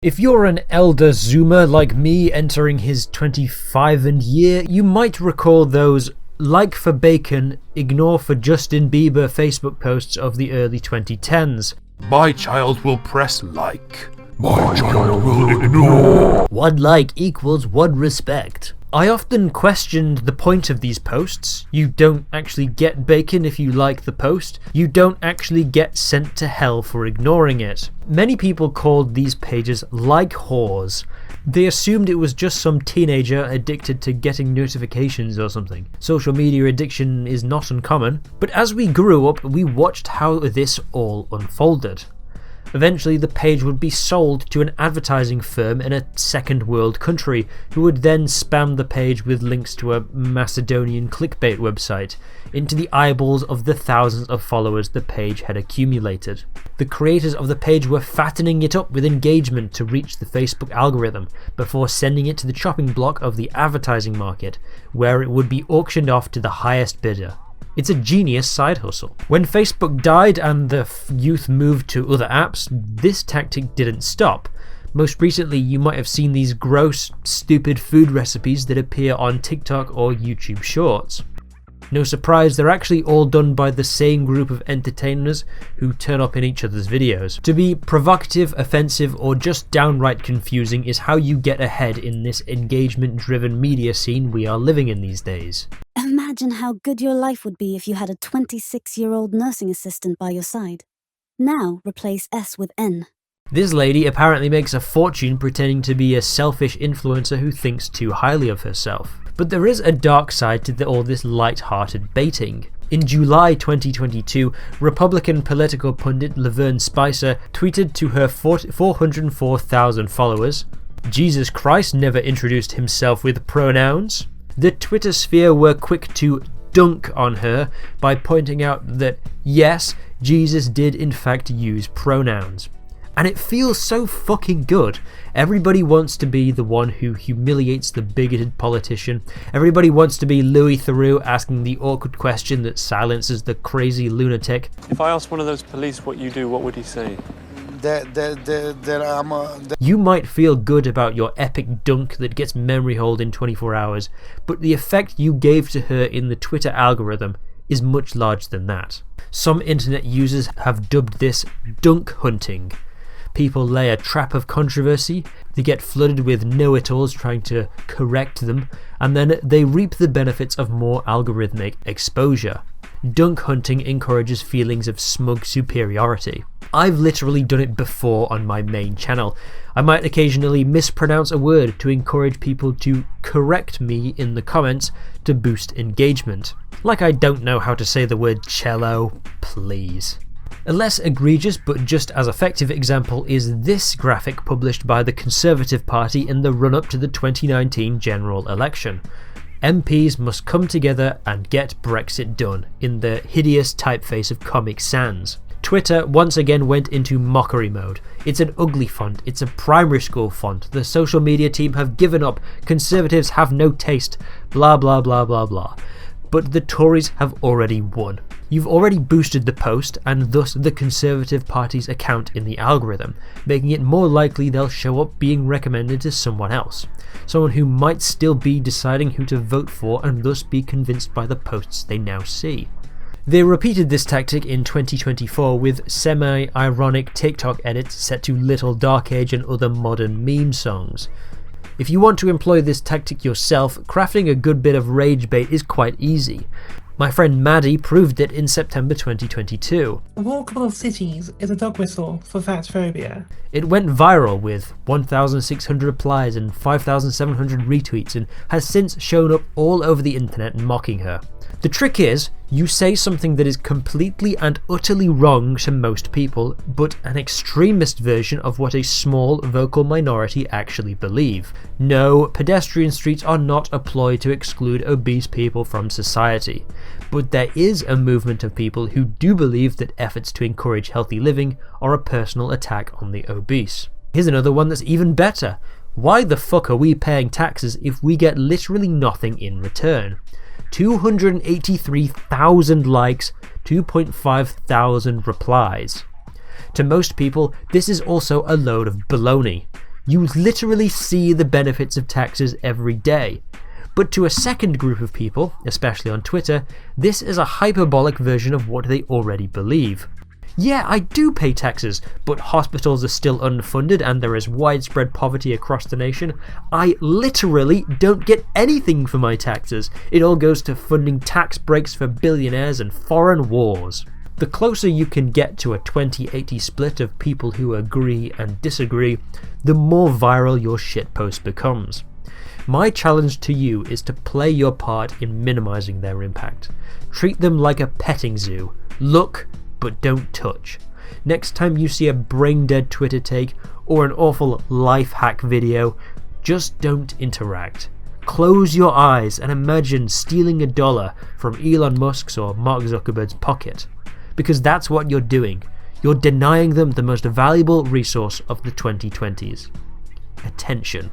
If you're an elder Zoomer like me entering his 25th year, you might recall those like for bacon, ignore for Justin Bieber Facebook posts of the early 2010s. My child will press like. My child will ignore. One like equals one respect. I often questioned the point of these posts. You don't actually get bacon if you like the post. You don't actually get sent to hell for ignoring it. Many people called these pages like whores. They assumed it was just some teenager addicted to getting notifications or something. Social media addiction is not uncommon, but as we grew up, we watched how this all unfolded. Eventually, the page would be sold to an advertising firm in a second world country, who would then spam the page with links to a Macedonian clickbait website into the eyeballs of the thousands of followers the page had accumulated. The creators of the page were fattening it up with engagement to reach the Facebook algorithm before sending it to the chopping block of the advertising market, where it would be auctioned off to the highest bidder. It's a genius side hustle. When Facebook died and the youth moved to other apps, this tactic didn't stop. Most recently, you might have seen these gross, stupid food recipes that appear on TikTok or YouTube Shorts. No surprise, they're actually all done by the same group of entertainers who turn up in each other's videos. To be provocative, offensive, or just downright confusing is how you get ahead in this engagement-driven media scene we are living in these days. Imagine how good your life would be if you had a 26-year-old nursing assistant by your side. Now replace S with N. This lady apparently makes a fortune pretending to be a selfish influencer who thinks too highly of herself. But there is a dark side to all this light-hearted baiting. In July 2022, Republican political pundit Laverne Spicer tweeted to her 404,000 followers, "Jesus Christ never introduced himself with pronouns." The Twitter sphere were quick to dunk on her by pointing out that, yes, Jesus did in fact use pronouns. And it feels so fucking good. Everybody wants to be the one who humiliates the bigoted politician. Everybody wants to be Louis Theroux asking the awkward question that silences the crazy lunatic. If I asked one of those police what you do, what would he say? You might feel good about your epic dunk that gets memory hold in 24 hours, but the effect you gave to her in the Twitter algorithm is much larger than that. Some internet users have dubbed this dunk hunting. People lay a trap of controversy, they get flooded with know-it-alls trying to correct them, and then they reap the benefits of more algorithmic exposure. Dunk hunting encourages feelings of smug superiority. I've literally done it before on my main channel. I might occasionally mispronounce a word to encourage people to correct me in the comments to boost engagement. Like I don't know how to say the word cello, please. A less egregious but just as effective example is this graphic published by the Conservative Party in the run-up to the 2019 general election. MPs must come together and get Brexit done, in the hideous typeface of Comic Sans. Twitter once again went into mockery mode. It's an ugly font, it's a primary school font, the social media team have given up, Conservatives have no taste, blah blah blah blah blah. But the Tories have already won. You've already boosted the post and thus the Conservative Party's account in the algorithm, making it more likely they'll show up being recommended to someone else. Someone who might still be deciding who to vote for and thus be convinced by the posts they now see. They repeated this tactic in 2024 with semi-ironic TikTok edits set to Little Dark Age and other modern meme songs. If you want to employ this tactic yourself, crafting a good bit of Ragebait is quite easy. My friend Maddie proved it in September 2022. Walkable Cities is a dog whistle for fat phobia. It went viral with 1,600 replies and 5,700 retweets and has since shown up all over the internet mocking her. The trick is, you say something that is completely and utterly wrong to most people, but an extremist version of what a small vocal minority actually believe. No, pedestrian streets are not a ploy to exclude obese people from society, but there is a movement of people who do believe that efforts to encourage healthy living are a personal attack on the obese. Here's another one that's even better. Why the fuck are we paying taxes if we get literally nothing in return? 283,000 likes, 2,500 replies. To most people, this is also a load of baloney. You literally see the benefits of taxes every day. But to a second group of people, especially on Twitter, this is a hyperbolic version of what they already believe. Yeah, I do pay taxes, but hospitals are still unfunded and there is widespread poverty across the nation. I literally don't get anything for my taxes. It all goes to funding tax breaks for billionaires and foreign wars. The closer you can get to a 20-80 split of people who agree and disagree, the more viral your shitpost becomes. My challenge to you is to play your part in minimizing their impact. Treat them like a petting zoo. Look, but don't touch. Next time you see a brain-dead Twitter take or an awful life hack video, just don't interact. Close your eyes and imagine stealing $1 from Elon Musk's or Mark Zuckerberg's pocket. Because that's what you're doing. You're denying them the most valuable resource of the 2020s. Attention.